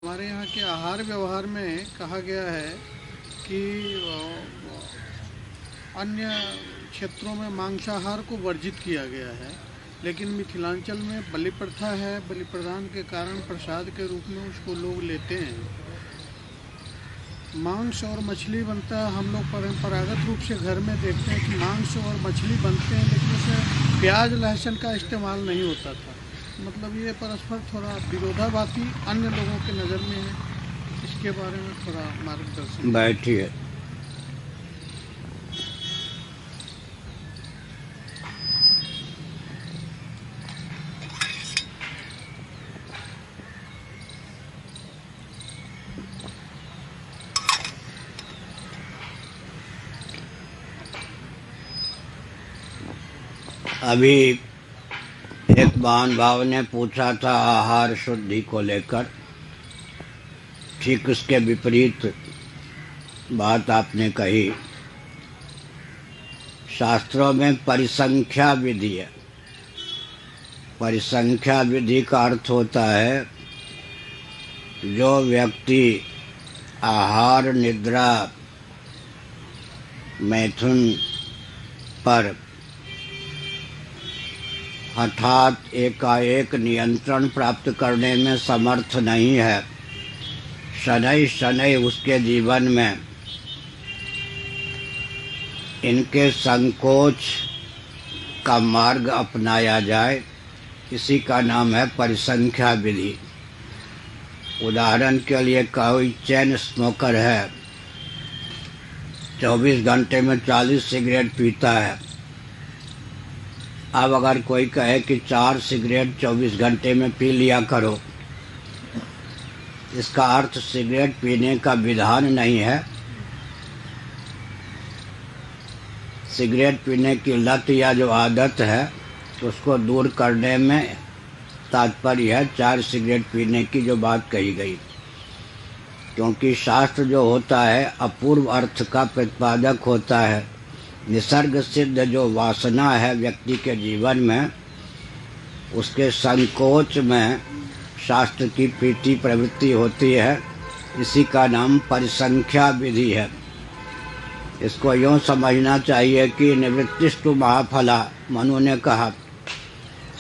हमारे यहाँ के आहार व्यवहार में कहा गया है कि अन्य क्षेत्रों में मांसाहार को वर्जित किया गया है, लेकिन मिथिलांचल में बलि प्रथा है। बलि प्रदान के कारण प्रसाद के रूप में उसको लोग लेते हैं। मांस और मछली बनता है। हम लोग परंपरागत रूप से घर में देखते हैं कि मांस और मछली बनते हैं, लेकिन उसमें प्याज लहसुन का इस्तेमाल नहीं होता था। मतलब ये परस्पर थोड़ा विरोधाभासी अन्य लोगों के नज़र में है। इसके बारे में थोड़ा मार्गदर्शन। बैठिए। अभी एक महानुभाव ने पूछा था आहार शुद्धि को लेकर, ठीक उसके विपरीत बात आपने कही। शास्त्रों में परिसंख्या विधि है। परिसंख्या विधि का अर्थ होता है जो व्यक्ति आहार निद्रा मैथुन पर हठात एकाएक नियंत्रण प्राप्त करने में समर्थ नहीं है, शनै शनै उसके जीवन में इनके संकोच का मार्ग अपनाया जाए, इसी का नाम है परिसंख्या विधि। उदाहरण के लिए कोई चेन स्मोकर है, 24 घंटे में 40 सिगरेट पीता है। अब अगर कोई कहे कि 4 सिगरेट 24 घंटे में पी लिया करो, इसका अर्थ सिगरेट पीने का विधान नहीं है। सिगरेट पीने की लत या जो आदत है उसको दूर करने में तात्पर्य है 4 सिगरेट पीने की जो बात कही गई। क्योंकि शास्त्र जो होता है अपूर्व अर्थ का प्रतिपादक होता है। निसर्ग सिद्ध जो वासना है व्यक्ति के जीवन में, उसके संकोच में शास्त्र की प्रीति प्रवृत्ति होती है। इसी का नाम परिसंख्या विधि है। इसको यूँ समझना चाहिए कि निवृत्तिस्तु महाफला। मनु ने कहा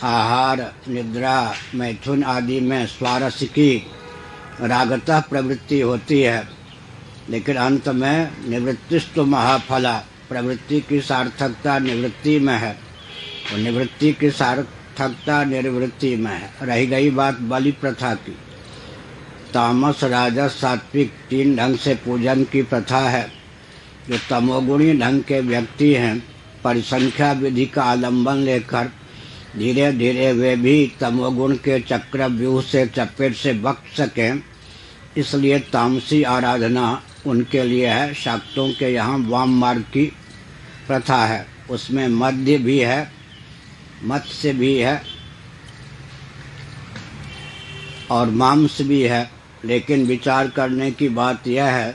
आहार निद्रा मैथुन आदि में स्वारसिकी रागतः प्रवृत्ति होती है, लेकिन अंत में निवृत्तिस्तु महाफला, प्रवृत्ति की सार्थकता निवृत्ति में है और निवृत्ति की सार्थकता निर्वृत्ति में है। रही गई बात बलि प्रथा की, तामस राजस सात्विक 3 ढंग से पूजन की प्रथा है। जो तमोगुणी ढंग के व्यक्ति हैं, परिसंख्या विधि का आलंबन लेकर धीरे धीरे वे भी तमोगुण के चक्रव्यूह से चपेट से बच सकें, इसलिए तामसी आराधना उनके लिए है। शाक्तों के यहाँ वाम मार्ग की प्रथा है, उसमें मद्य भी है, मत्स्य भी है और मांस भी है। लेकिन विचार करने की बात यह है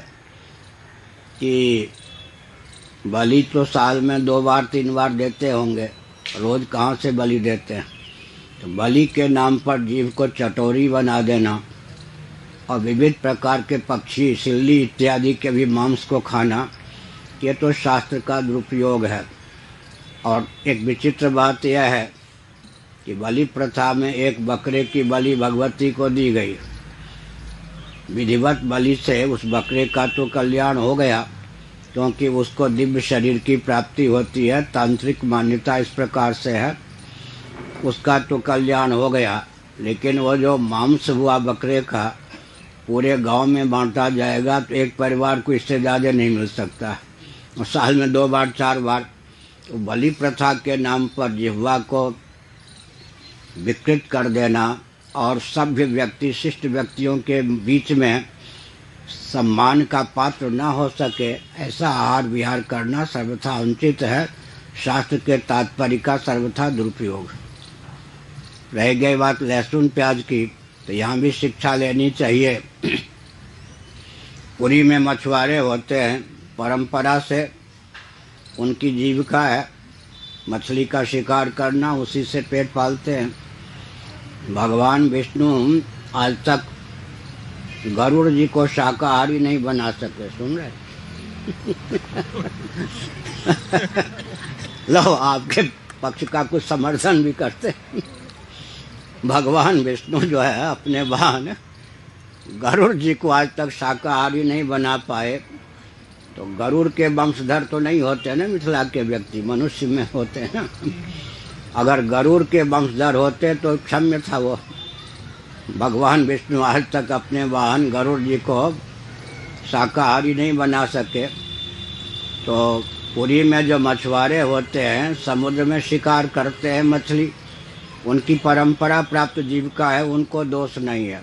कि बलि तो साल में 2 बार 3 बार देते होंगे, रोज़ कहाँ से बलि देते हैं। तो बलि के नाम पर जीव को चटोरी बना देना और विविध प्रकार के पक्षी सिल्ली इत्यादि के भी मांस को खाना, ये तो शास्त्र का दुरुपयोग है। और एक विचित्र बात यह है कि बलि प्रथा में एक बकरे की बलि भगवती को दी गई। विधिवत बलि से उस बकरे का तो कल्याण हो गया, क्योंकि उसको दिव्य शरीर की प्राप्ति होती है। तांत्रिक मान्यता इस प्रकार से है, उसका तो कल्याण हो गया, लेकिन वो जो मांस हुआ बकरे का पूरे गांव में बांटा जाएगा तो एक परिवार को इससे ज़्यादा नहीं मिल सकता। और साल में 2 बार 4 बार तो बलि प्रथा के नाम पर जिह्वा को विकृत कर देना और सभ्य व्यक्ति शिष्ट व्यक्तियों के बीच में सम्मान का पात्र न हो सके, ऐसा आहार विहार करना सर्वथा अनुचित है। शास्त्र के तात्पर्य का सर्वथा दुरुपयोग। रह गई बात लहसुन प्याज की, तो यहाँ भी शिक्षा लेनी चाहिए। पुरी में मछुआरे होते हैं, परंपरा से उनकी जीविका है मछली का शिकार करना, उसी से पेट पालते हैं। भगवान विष्णु आज तक गरुड़ जी को शाकाहारी नहीं बना सके। सुन रहे? लो, आपके पक्ष का कुछ समर्थन भी करते। भगवान विष्णु जो है अपने वाहन गरुड़ जी को आज तक शाकाहारी नहीं बना पाए, तो गरुड़ के वंशधर तो नहीं होते ना मिथिला के व्यक्ति, मनुष्य में होते हैं ना। अगर गरुड़ के वंशधर होते तो क्षम्य था वो। भगवान विष्णु आज तक अपने वाहन गरुड़ जी को शाकाहारी नहीं बना सके। तो पुरी में जो मछुआरे होते हैं, समुद्र में शिकार करते हैं मछली, उनकी परंपरा प्राप्त जीविका है, उनको दोष नहीं है।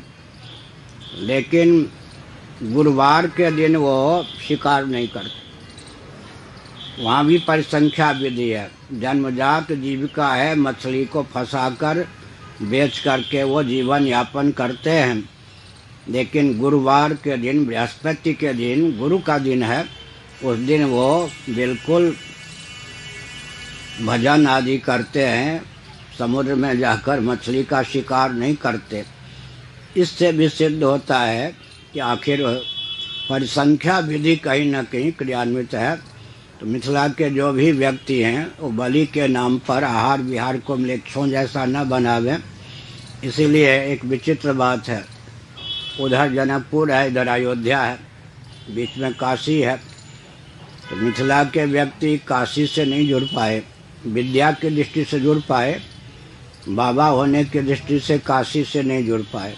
लेकिन गुरुवार के दिन वो शिकार नहीं करते, वहाँ भी परिसंख्या विधि है। जन्मजात जीविका है, मछली को फंसाकर बेच करके वो जीवन यापन करते हैं। लेकिन गुरुवार के दिन, बृहस्पति के दिन, गुरु का दिन है, उस दिन वो बिल्कुल भजन आदि करते हैं, समुद्र में जाकर मछली का शिकार नहीं करते। इससे भी सिद्ध होता है कि आखिर परिसंख्या विधि कहीं न कहीं क्रियान्वित है। तो मिथिला के जो भी व्यक्ति हैं वो बलि के नाम पर आहार विहार को म्लेच्छों जैसा न बनावें। इसीलिए एक विचित्र बात है, उधर जनकपुर है, इधर अयोध्या है, बीच में काशी है। तो मिथिला के व्यक्ति काशी से नहीं जुड़ पाए, विद्या की दृष्टि से जुड़ पाए, बाबा होने की दृष्टि से काशी से नहीं जुड़ पाए।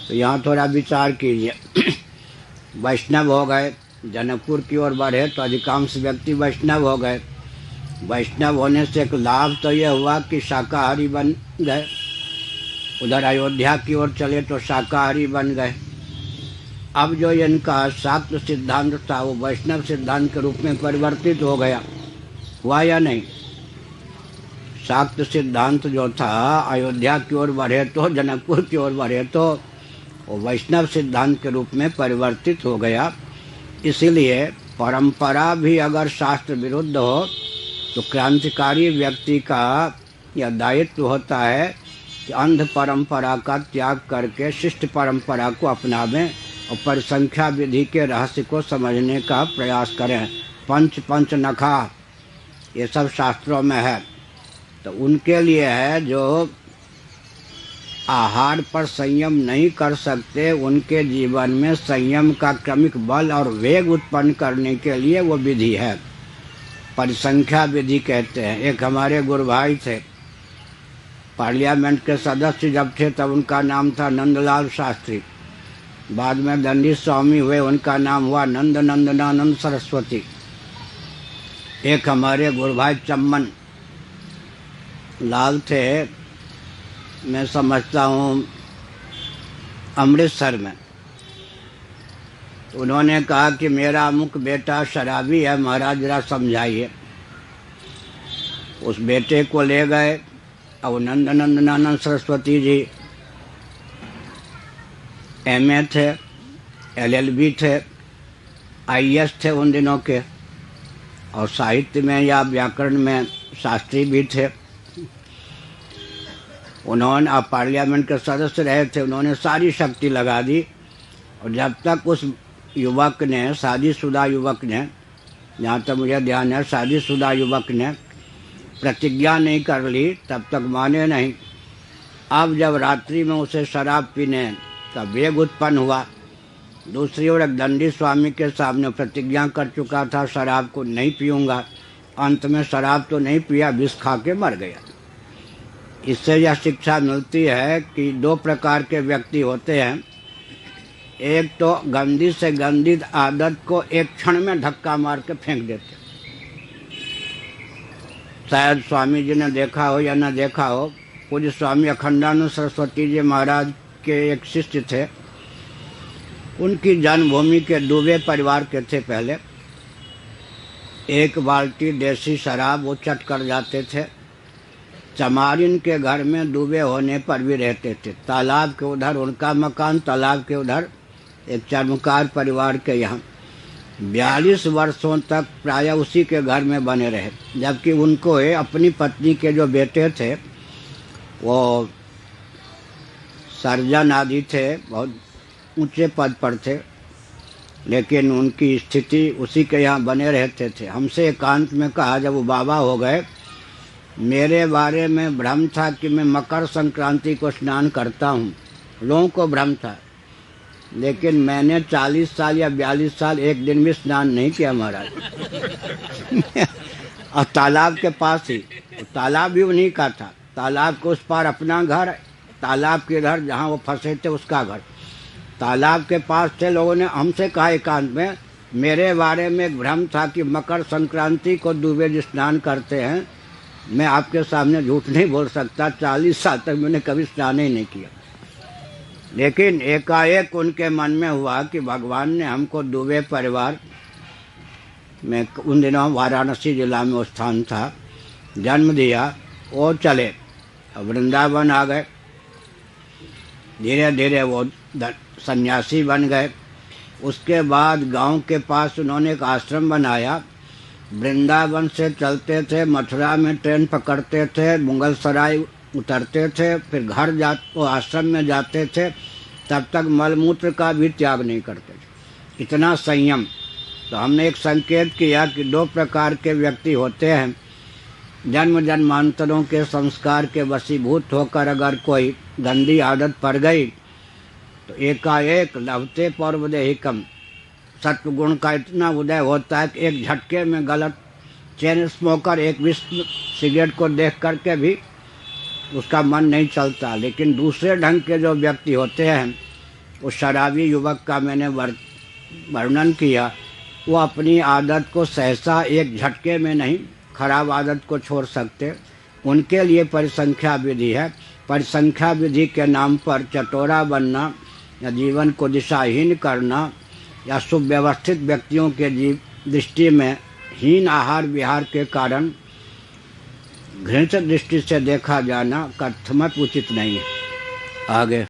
तो यहाँ थोड़ा विचार कीजिए। वैष्णव हो गए, जनकपुर की ओर बढ़े तो अधिकांश व्यक्ति वैष्णव हो गए। वैष्णव होने से एक लाभ तो यह हुआ कि शाकाहारी बन गए। उधर अयोध्या की ओर चले तो शाकाहारी बन गए। अब जो इनका शाक्त सिद्धांत था वो वैष्णव सिद्धांत के रूप में परिवर्तित हो गया, हुआ या नहीं? शाक्त सिद्धांत जो था अयोध्या की ओर बढ़े तो, जनकपुर की ओर बढ़े तो वो वैष्णव सिद्धांत के रूप में परिवर्तित हो गया। इसीलिए परंपरा भी अगर शास्त्र विरुद्ध हो तो क्रांतिकारी व्यक्ति का यह दायित्व होता है कि अंध परंपरा का त्याग करके शिष्ट परंपरा को अपनावें और परिसंख्या विधि के रहस्य को समझने का प्रयास करें। पंच नखा ये सब शास्त्रों में है। तो उनके लिए है जो आहार पर संयम नहीं कर सकते, उनके जीवन में संयम का क्रमिक बल और वेग उत्पन्न करने के लिए वो विधि है, परिसंख्या विधि कहते हैं। एक हमारे गुरु भाई थे, पार्लियामेंट के सदस्य जब थे तब उनका नाम था नंदलाल शास्त्री। बाद में दंडी स्वामी हुए, उनका नाम हुआ नंदनानंद सरस्वती। एक हमारे गुरु भाई चम्मन लाल थे, मैं समझता हूँ अमृतसर में। उन्होंने कहा कि मेरा अमुक बेटा शराबी है, महाराज जरा समझाइए। उस बेटे को ले गए और नंदनानंद सरस्वती जी MA थे, LLB थे, IAS थे उन दिनों के, और साहित्य में या व्याकरण में शास्त्री भी थे। उन्होंने अब पार्लियामेंट के सदस्य रहे थे, उन्होंने सारी शक्ति लगा दी। और जब तक उस युवक ने, शादीशुदा युवक ने, जहाँ तक मुझे ध्यान है शादीशुदा युवक ने प्रतिज्ञा नहीं कर ली तब तक माने नहीं। अब जब रात्रि में उसे शराब पीने का वेग उत्पन्न हुआ, दूसरी ओर एक दंडी स्वामी के सामने प्रतिज्ञा कर चुका था शराब को नहीं पीऊँगा, अंत में शराब तो नहीं पिया, विष खा के मर गया। इससे यह शिक्षा मिलती है कि दो प्रकार के व्यक्ति होते हैं। एक तो गंदी से गंदी आदत को एक क्षण में धक्का मार के फेंक देते। शायद स्वामी जी ने देखा हो या न देखा हो, पूज्य स्वामी अखंडानंद सरस्वती जी महाराज के एक शिष्य थे। उनकी जन्मभूमि के दुबे परिवार के थे। पहले एक बाल्टी देसी शराब वो चट कर जाते थे। चमारिन के घर में डूबे होने पर भी रहते थे। तालाब के उधर उनका मकान, तालाब के उधर एक चर्मकार परिवार के यहाँ 42 वर्षों तक प्राय उसी के घर में बने रहे। जबकि उनको अपनी पत्नी के जो बेटे थे वो सर्जन आदि थे, बहुत ऊंचे पद पर थे, लेकिन उनकी स्थिति उसी के यहाँ बने रहते थे। हमसे एकांत में कहा, जब वो बाबा हो गए, मेरे बारे में भ्रम था कि मैं मकर संक्रांति को स्नान करता हूँ, लोगों को भ्रम था, लेकिन मैंने 40 साल या 42 साल एक दिन भी स्नान नहीं किया महाराज। और तालाब के पास ही, तालाब भी उन्हीं का था, तालाब के उस पार अपना घर, तालाब के इधर जहाँ वो फंसे थे उसका घर, तालाब के पास थे। लोगों ने हमसे कहा एकांत में, मेरे बारे में एक भ्रम था कि मकर संक्रांति को डूबे जी स्नान करते हैं। मैं आपके सामने झूठ नहीं बोल सकता, 40 साल तक मैंने कभी स्नान ही नहीं किया। लेकिन एकाएक उनके मन में हुआ कि भगवान ने हमको दुबे परिवार में, उन दिनों वाराणसी जिला में वो स्थान था, जन्म दिया। वो चले, वृंदावन आ गए, धीरे धीरे वो सन्यासी बन गए। उसके बाद गांव के पास उन्होंने एक आश्रम बनाया। वृंदावन से चलते थे, मथुरा में ट्रेन पकड़ते थे, मुगल सराय उतरते थे, फिर घर वो आश्रम में जाते थे, तब तक मलमूत्र का भी त्याग नहीं करते थे। इतना संयम। तो हमने एक संकेत किया कि 2 प्रकार के व्यक्ति होते हैं। जन्म जन्मांतरों के संस्कार के वशीभूत होकर अगर कोई गंदी आदत पड़ गई तो एकाएक लभते पौर्वदेहिकम, सत्वगुण का इतना उदय होता है कि एक झटके में गलत चेन स्मोकर एक विश्व सिगरेट को देख करके भी उसका मन नहीं चलता। लेकिन दूसरे ढंग के जो व्यक्ति होते हैं, उस शराबी युवक का मैंने वर्णन किया, वो अपनी आदत को सहसा एक झटके में नहीं, खराब आदत को छोड़ सकते। उनके लिए परिसंख्या विधि है। परिसंख्या विधि के नाम पर चटोरा बनना या जीवन को दिशाहीन करना या सुव्यवस्थित व्यक्तियों के दृष्टि में हीन आहार विहार के कारण घृणित दृष्टि से देखा जाना कथमत उचित नहीं है। आगे